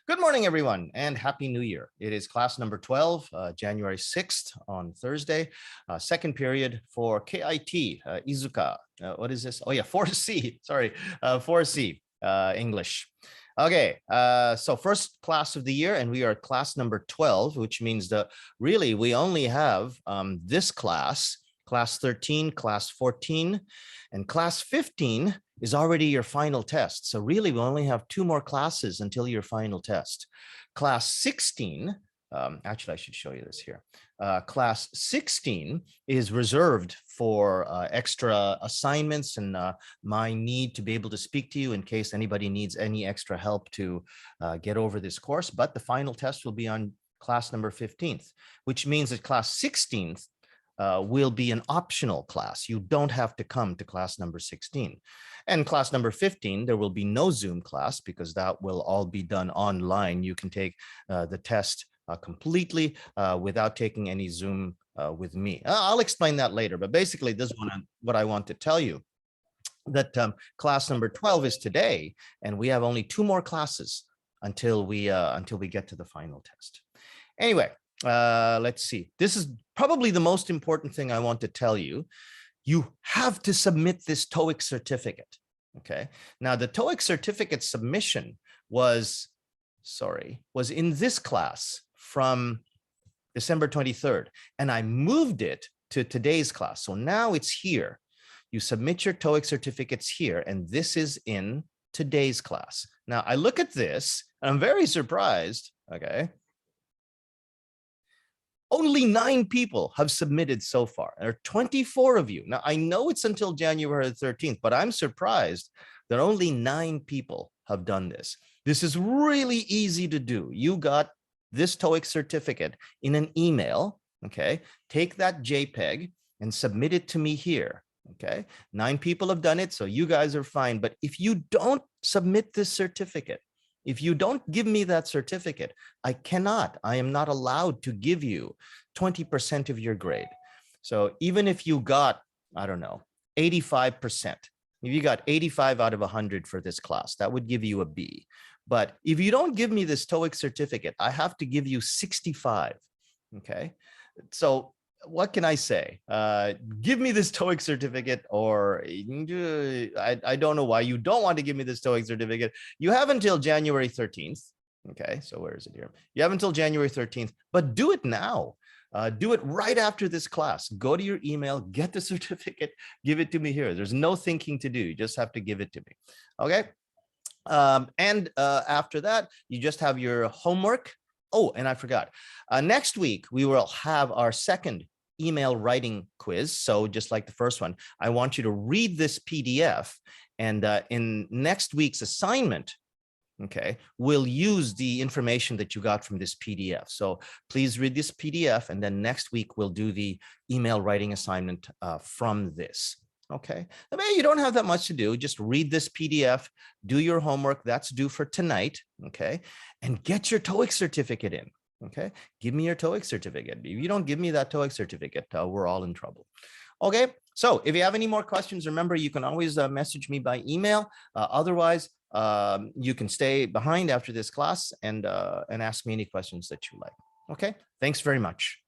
Good morning, everyone, and Happy New Year. It is class number 12, January 6th on Thursday, second period for KIT, Iizuka. What is this? Oh, yeah, 4C, sorry, 4C, English. Okay, so first class of the year, and we are at class number 12, which means that really we only have this class, class 13, class 14, and class 15 is already your final test. So really, we only have two more classes until your final test. Class 16, actually, I should show you this here. Class 16 is reserved for extra assignments and my need to be able to speak to you in case anybody needs any extra help to get over this course. But the final test will be on class number 15th, which means that class 16th will be an optional class. You don't have to come to class number 16. And class number 15, there will be no Zoom class because that will all be done online. You can take the test completely without taking any Zoom with me. I'll explain that later, but basically this is what I want to tell you, that class number 12 is today, and we have only two more classes until we get to the final test. Anyway, let's see. This is probably the most important thing I want to tell you. You have to submit this TOEIC certificate. Okay. Now the TOEIC certificate submission was in this class from December 23rd, and I moved it to today's class. So now it's here. You submit your TOEIC certificates here, and this is in today's class. Now I look at this, and I'm very surprised. Okay. Only 9 people have submitted so far. There are 24 of you. Now, I know it's until January 13th, but I'm surprised that only 9 people have done this. This is really easy to do. You got this TOEIC certificate in an email, okay? Take that JPEG and submit it to me here, okay? 9 people have done it, so you guys are fine. But if you don't submit this certificate, if you don't give me that certificate, I am not allowed to give you 20% of your grade. So even if you got, I don't know, 85%, if you got 85 out of 100 for this class, that would give you a B. But if you don't give me this TOEIC certificate, I have to give you 65, okay? So what can I say? Give me this TOEIC certificate, or I don't know why you don't want to give me this TOEIC certificate. You have until January 13th. Okay, so where is it here? You have until January 13th, but do it now. Do it right after this class. Go to your email, get the certificate, give it to me here. There's no thinking to do. You just have to give it to me. Okay. After that, you just have your homework. Oh, and I forgot. Next week, we will have our second email writing quiz. So just like the first one, I want you to read this PDF, and in next week's assignment, okay, we'll use the information that you got from this PDF. So please read this PDF, and then next week we'll do the email writing assignment from this. Okay, I mean, you don't have that much to do. Just read this PDF, do your homework. That's due for tonight. Okay, and get your TOEIC certificate in. Okay, give me your TOEIC certificate. If you don't give me that TOEIC certificate, we're all in trouble. Okay, so if you have any more questions, remember, you can always message me by email. Otherwise, you can stay behind after this class and ask me any questions that you like. Okay, thanks very much.